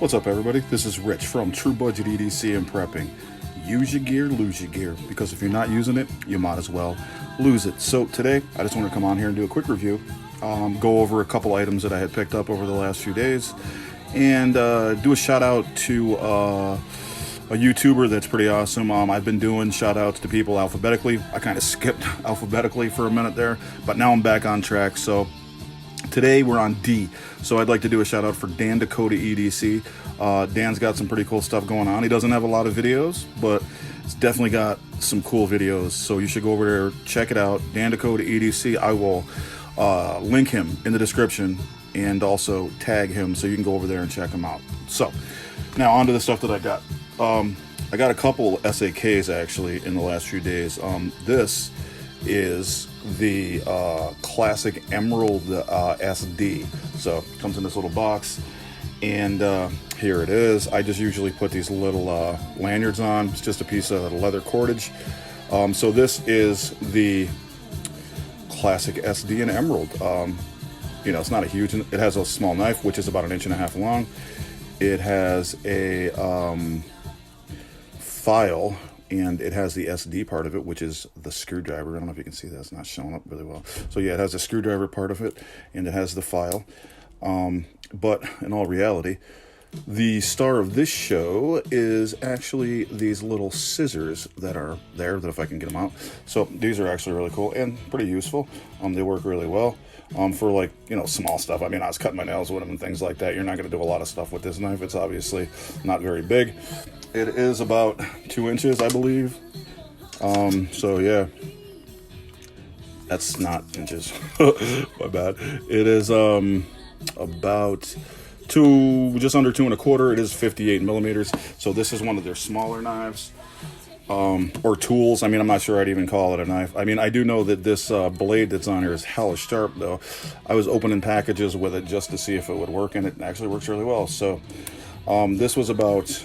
What's up, everybody? This is Rich from True Budget EDC and Prepping. Use your gear, lose your gear, because if you're not using it, you might as well lose it. So today, I just want to come on here and do a quick review, go over a couple items that I had picked up over the last few days, and do a shout out to a YouTuber that's pretty awesome. I've been doing shout outs to people alphabetically. I kind of skipped alphabetically for a minute there, but now I'm back on track. So today we're on D. So I'd like to do a shout out for Dan Dakota EDC. Dan's got some pretty cool stuff going on. He doesn't have a lot of videos, but it's definitely got some cool videos. So you should go over there, check it out. Dan Dakota EDC. I will link him in the description and also tag him so you can go over there and check him out. So now on to the stuff that I got. I got a couple SAKs actually in the last few days. This is the classic Emerald SD. So it comes in this little box, and here it is. I just usually put these little lanyards on. It's just a piece of leather cordage. So this is the classic SD in Emerald. You know, it's not a huge, it has a small knife, which is about 1.5 inches long. It has a file, and it has the SD part of it, which is the screwdriver. I don't know if you can see that. It's not showing up really well. So yeah, it has the screwdriver part of it, and it has the file. But in all reality, the star of this show is actually these little scissors that are there, that if I can get them out. So these are actually really cool and pretty useful. They work really well for, like, you know, small stuff. I mean, I was cutting my nails with them and things like that. You're not going to do a lot of stuff with this knife. It's obviously not very big. It is about 2 inches, I believe. So yeah, that's not inches. My bad. It is about just under 2.25. It is 58 millimeters. So this is one of their smaller knives, or tools. I mean, I'm not sure I'd even call it a knife. I mean, I do know that this blade that's on here is hella sharp, though. I was opening packages with it just to see if it would work, and it actually works really well. So this was about,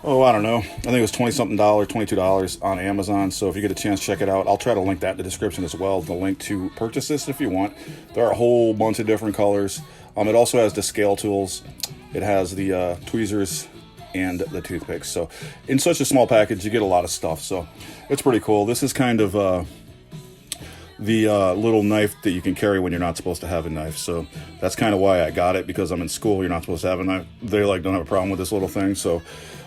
I don't know, I think it was $20-something, $22 on Amazon. So if you get a chance, check it out. I'll try to link that in the description as well, the link to purchase this if you want. There are a whole bunch of different colors. It also has the scale tools. It has the tweezers and the toothpicks. So in such a small package, you get a lot of stuff. So it's pretty cool. This is kind of the little knife that you can carry when you're not supposed to have a knife. So that's kind of why I got it, because I'm in school. You're not supposed to have a knife. They don't have a problem with this little thing. So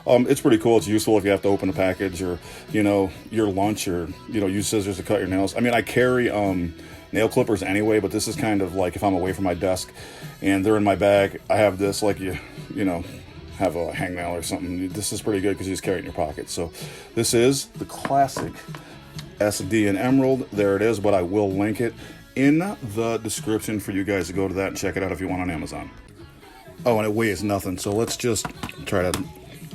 it's pretty cool. It's useful if you have to open a package, or, you know, your lunch, or, you know, use scissors to cut your nails. I mean, I carry nail clippers anyway, but this is kind of like if I'm away from my desk and they're in my bag, I have this, like you know, have a hangnail or something. This is pretty good because you just carry it in your pocket. So this is the classic SD in Emerald. There it is, but I will link it in the description for you guys to go to that and check it out if you want on Amazon. Oh, and it weighs nothing. So let's just try to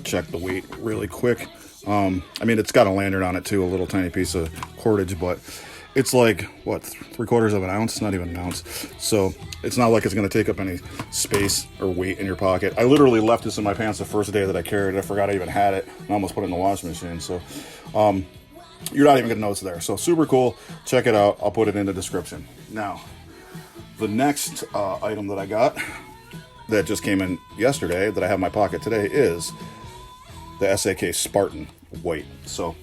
check the weight really quick. I mean, it's got a lanyard on it too, a little tiny piece of cordage, but it's like, what, 3/4 of an ounce? Not even an ounce. So it's not like it's going to take up any space or weight in your pocket. I literally left this in my pants the first day that I carried it. I forgot I even had it, and I almost put it in the washing machine. So you're not even going to know it's there. So super cool. Check it out. I'll put it in the description. Now, the next item that I got that just came in yesterday that I have in my pocket today is the SAK Spartan White. So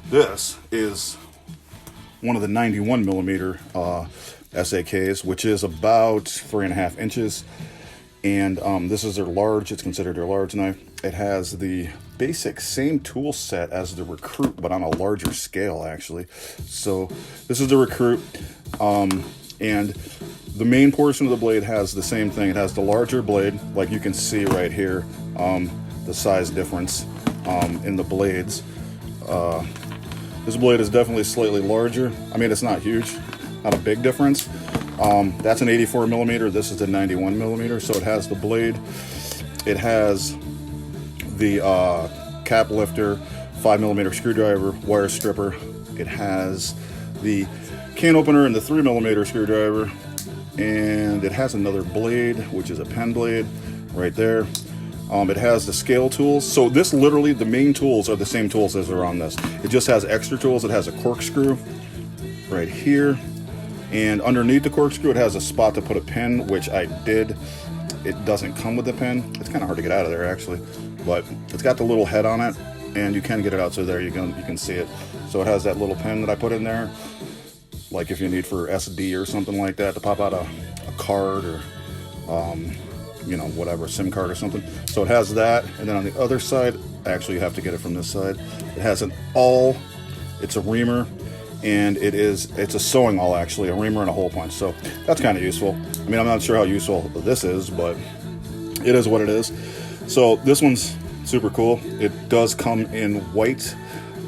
this is one of the 91 millimeter SAKs, which is about 3.5 inches. And this is their large. It's considered their large knife. It has the basic same tool set as the Recruit, but on a larger scale, actually. So this is the Recruit. And the main portion of the blade has the same thing. It has the larger blade, like you can see right here, the size difference in the blades. This blade is definitely slightly larger. I mean, it's not huge, not a big difference. That's an 84 millimeter. This is a 91 millimeter. So it has the blade. It has the cap lifter, 5 millimeter screwdriver, wire stripper. It has the can opener and the 3 millimeter screwdriver. And it has another blade, which is a pen blade right there. It has the scale tools. So this literally, the main tools are the same tools as are on this. It just has extra tools. It has a corkscrew right here. And underneath the corkscrew, it has a spot to put a pin, which I did. it doesn't come with the pin. It's kind of hard to get out of there actually, but it's got the little head on it, and you can get it out. So there you can see it. So it has that little pin that I put in there, like if you need for SD or something like that to pop out a card or you know, whatever, SIM card or something. So it has that, and then on the other side, actually you have to get it from this side. It has it's a reamer, and it's a sewing awl actually, a reamer and a hole punch. So that's kind of useful. I mean, I'm not sure how useful this is, but it is what it is. So this one's super cool. It does come in white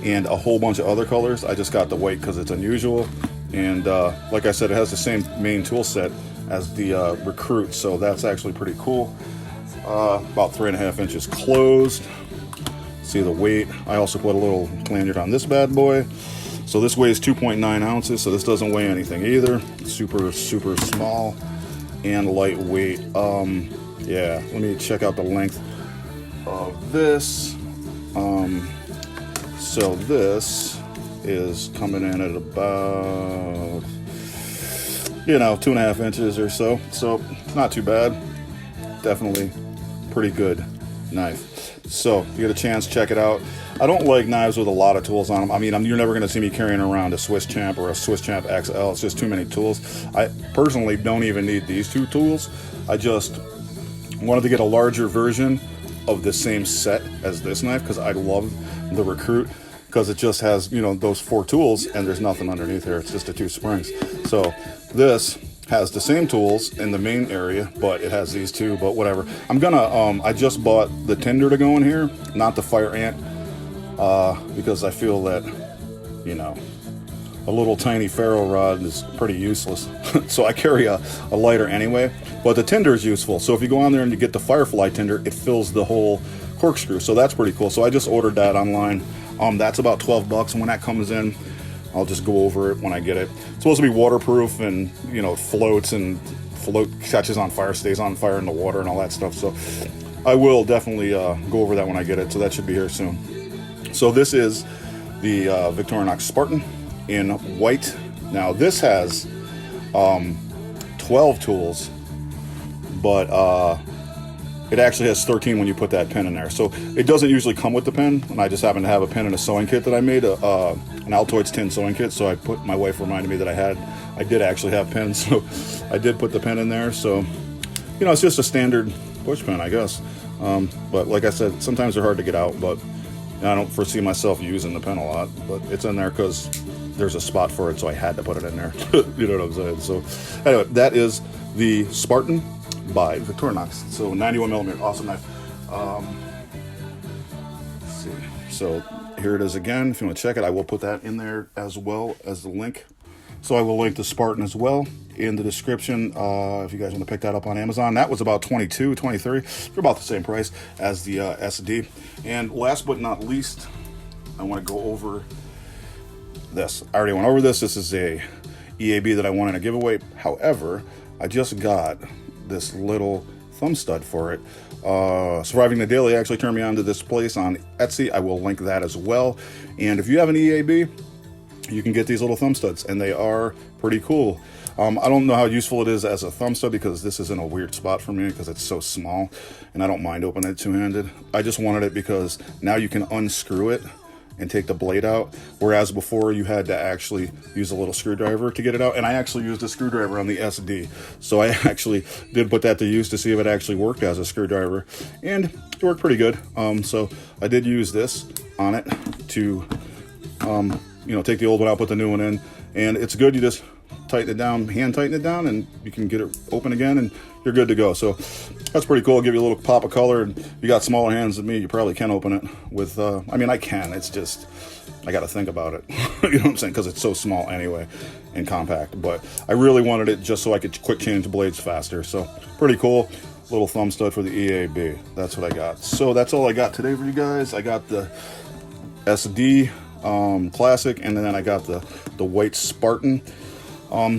and a whole bunch of other colors. I just got the white because it's unusual, and like I said, it has the same main tool set as the Recruit, so that's actually pretty cool. About 3.5 inches closed. See the weight. I also put a little lanyard on this bad boy. So this weighs 2.9 ounces, so this doesn't weigh anything either. Super small and lightweight. Yeah, let me check out the length of this. So this is coming in at about, you know, 2.5 inches or so. So not too bad. Definitely pretty good knife. So if you get a chance, check it out. I don't like knives with a lot of tools on them. I mean, you're never going to see me carrying around a Swiss Champ or a Swiss Champ XL. It's just too many tools. I personally don't even need these two tools. I just wanted to get a larger version of the same set as this knife because I love the Recruit, because it just has, you know, those 4 tools and there's nothing underneath here. It's just the 2 springs. So this has the same tools in the main area, but it has these 2, but whatever. I'm gonna, I just bought the tinder to go in here, not the fire ant, because I feel that, you know, a little tiny ferro rod is pretty useless. So I carry a lighter anyway, but the tinder is useful. So if you go on there and you get the Firefly tinder, it fills the whole corkscrew. So that's pretty cool. So I just ordered that online. That's about $12, and when that comes in, I'll just go over it when I get it. It's supposed to be waterproof, and you know, floats and catches on fire, stays on fire in the water and all that stuff. So I will definitely go over that when I get it. So that should be here soon. So this is the Victorinox Spartan in white. Now this has 12 tools, but it actually has 13 when you put that pin in there. So it doesn't usually come with the pin, and I just happen to have a pin in a sewing kit that I made, an Altoids tin sewing kit. So my wife reminded me that I did actually have pins, so I did put the pin in there. So, you know, it's just a standard push pin, I guess. But like I said, sometimes they're hard to get out, but I don't foresee myself using the pin a lot, but it's in there because there's a spot for it, so I had to put it in there. You know what I'm saying? So anyway, that is the Spartan by Victorinox. So 91mm, awesome knife. Let's see. So here it is again. If you want to check it, I will put that in there as well as the link. So I will link the Spartan as well in the description if you guys want to pick that up on Amazon. That was about $22, $23. They're about the same price as the SD. And last but not least, I want to go over this. I already went over this. This is a EAB that I won in a giveaway. However, I just got this little thumb stud for it. Surviving the Daily actually turned me on to this place on Etsy. I will link that as well. And if you have an EAB, you can get these little thumb studs, and they are pretty cool. I don't know how useful it is as a thumb stud because this is in a weird spot for me because it's so small, and I don't mind opening it two-handed. I just wanted it because now you can unscrew it and take the blade out, whereas before you had to actually use a little screwdriver to get it out. And I actually used a screwdriver on the SD, so I actually did put that to use to see if it actually worked as a screwdriver, and it worked pretty good. So I did use this on it to you know, take the old one out, put the new one in, and it's good. You just tighten it down, hand tighten it down, and you can get it open again, and you're good to go. So that's pretty cool. It'll give you a little pop of color, and you got smaller hands than me, you probably can open it with, I mean, I can, it's just, I got to think about it. You know what I'm saying? Because it's so small anyway and compact, but I really wanted it just so I could quick change blades faster. So pretty cool. Little thumb stud for the EAB. That's what I got. So that's all I got today for you guys. I got the SD Classic, and then I got the white Spartan.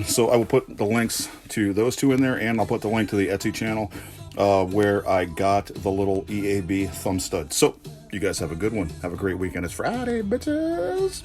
So I will put the links to those two in there, and I'll put the link to the Etsy channel where I got the little EAB thumb stud. So you guys have a good one. Have a great weekend. It's Friday, bitches.